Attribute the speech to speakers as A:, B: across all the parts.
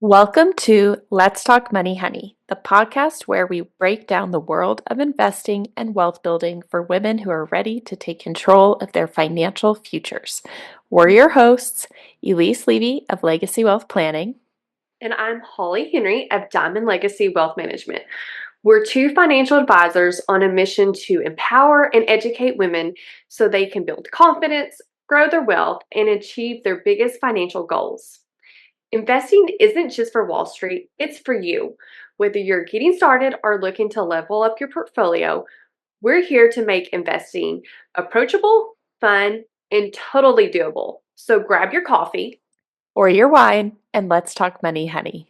A: Welcome to Let's Talk Money, Honey, the podcast where we break down the world of investing and wealth building for women who are ready to take control of their financial futures. We're your hosts, Elise Levy of Legacy Wealth Planning.
B: And I'm Holly Henry of Diamond Legacy Wealth Management. We're two financial advisors on a mission to empower and educate women so they can build confidence, grow their wealth, and achieve their biggest financial goals. Investing isn't just for Wall Street, it's for you. Whether you're getting started or looking to level up your portfolio, we're here to make investing approachable, fun, and totally doable. So grab your coffee
A: Or your wine, and let's talk money, honey.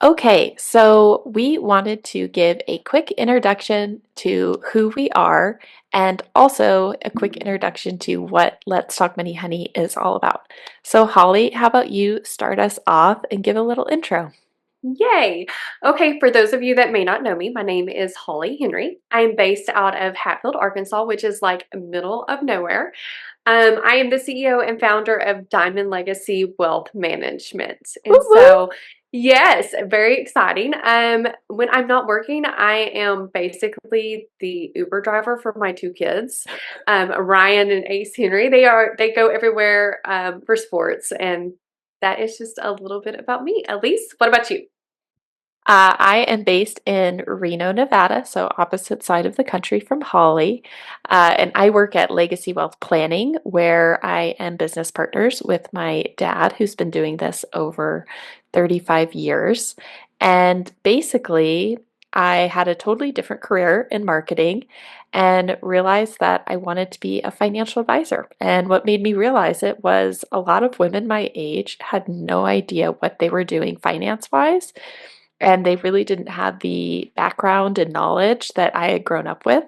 A: Okay, so we wanted to give a quick introduction to who we are and also a quick introduction to what Let's Talk Money Honey is all about. So, Holly, how about you start us off and give a little intro?
B: Yay! Okay, for those of you that may not know me, my name is Holly Henry. I'm based out of Hatfield, Arkansas, which is like middle of nowhere. I am the CEO and founder of Diamond Legacy Wealth Management.
A: Woo
B: And
A: woo!
B: so, yes, very exciting. When I'm not working, I am basically the Uber driver for my two kids, Ryan and Ace Henry. They go everywhere for sports, and that is just a little bit about me. Elise, what about you?
A: I am based in Reno, Nevada, so opposite side of the country from Holly. And I work at Legacy Wealth Planning, where I am business partners with my dad, who's been doing this over 35 years. And basically, I had a totally different career in marketing and realized that I wanted to be a financial advisor. And what made me realize it was a lot of women my age had no idea what they were doing finance wise, and they really didn't have the background and knowledge that I had grown up with.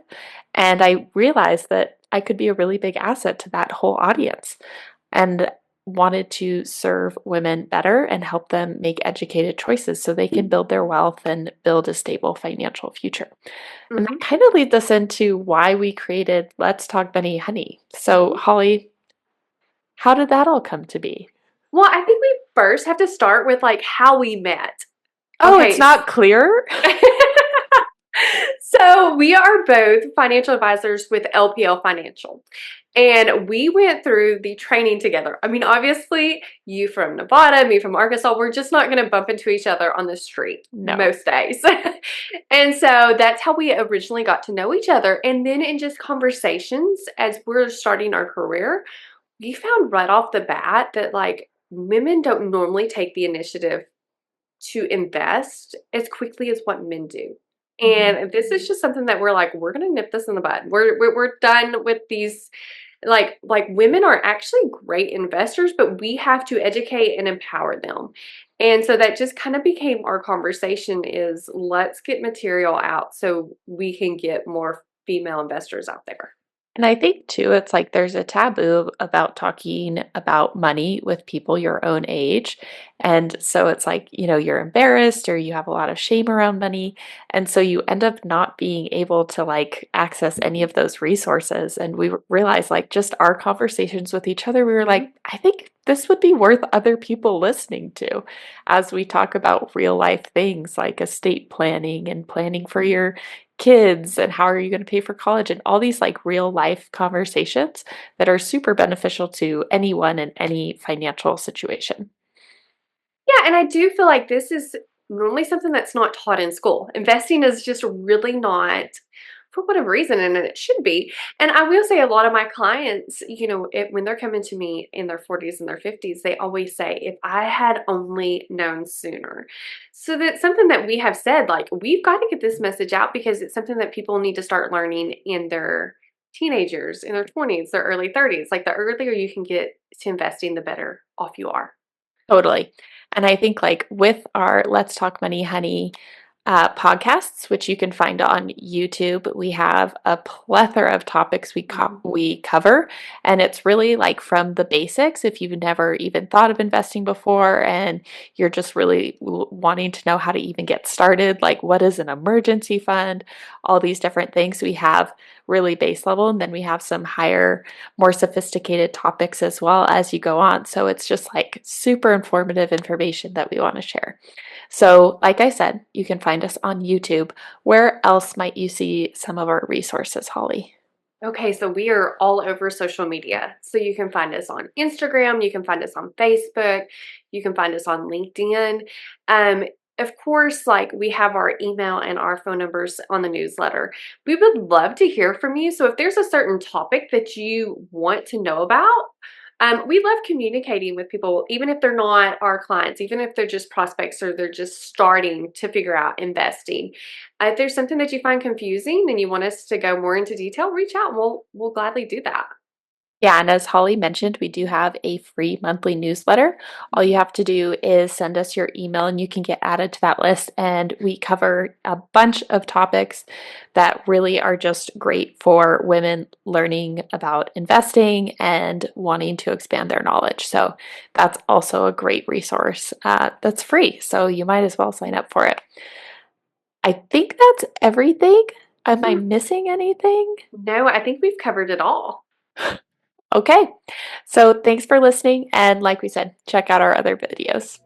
A: And I realized that I could be a really big asset to that whole audience and wanted to serve women better and help them make educated choices so they can build their wealth and build a stable financial future. And that
B: Mhm.
A: kind of leads us into why we created Let's Talk Money Honey. So, Holly, how did that all come to be?
B: Well, I think we first have to start with like how we met.
A: Oh, it's
B: Okay,
A: not clear?
B: so we are both financial advisors with LPL Financial. And we went through the training together. I mean, obviously, you from Nevada, me from Arkansas, we're just not going to bump into each other on the street
A: No.
B: most days. And so that's how we originally got to know each other. And then in just conversations as we're starting our career, we found right off the bat that like women don't normally take the initiative to invest as quickly as what men do.
A: Mhm.
B: And this is just something that we're like, we're gonna nip this in the bud. We're done with these. Like women are actually great investors, but we have to educate and empower them. And so that just kind of became our conversation: is let's get material out so we can get more female investors out there.
A: And I think too, it's like there's a taboo about talking about money with people your own age. And so it's like, you're embarrassed or you have a lot of shame around money. And so you end up not being able to like access any of those resources. And we realized like just our conversations with each other, we were
B: Mhm.
A: like, I think this would be worth other people listening to as we talk about real life things like estate planning and planning for your kids and how are you going to pay for college and all these like real life conversations that are super beneficial to anyone in any financial situation.
B: Yeah, and I do feel like this is normally something that's not taught in school. Investing is just really not, for whatever reason, and it should be. And I will say a lot of my clients, when they're coming to me in their 40s and their 50s, they always say, if I had only known sooner. So that's something that we have said, like, we've got to get this message out because it's something that people need to start learning in their teenagers, in their 20s, their early 30s. Like, the earlier you can get to investing, the better off you are.
A: Totally. And I think like with our Let's Talk Money Honey podcasts, which you can find on YouTube, we have a plethora of topics
B: Mhm.
A: we cover, and it's really like from the basics. If you've never even thought of investing before, and you're just really wanting to know how to even get started, like what is an emergency fund, all these different things. We have really base level, and then we have some higher, more sophisticated topics as well as you go on. So it's just like super informative information that we want to share. So, like I said, you can find us on YouTube. Where else might you see some of our resources, Holly?
B: Okay, so we are all over social media. So you can find us on Instagram, you can find us on Facebook, you can find us on LinkedIn. Um, of course, like we have our email and our phone numbers on the newsletter. We would love to hear from you. So if there's a certain topic that you want to know about, we love communicating with people, even if they're not our clients, even if they're just prospects or they're just starting to figure out investing. If there's something that you find confusing and you want us to go more into detail, reach out and we'll gladly do that.
A: Yeah, and as Holly mentioned, we do have a free monthly newsletter. All you have to do is send us your email and you can get added to that list. And we cover a bunch of topics that really are just great for women learning about investing and wanting to expand their knowledge. So that's also a great resource that's free. So you might as well sign up for it. I think that's everything. Am I
B: Hmm.
A: missing anything?
B: No, I think we've covered it all.
A: Okay, so thanks for listening. And like we said, check out our other videos.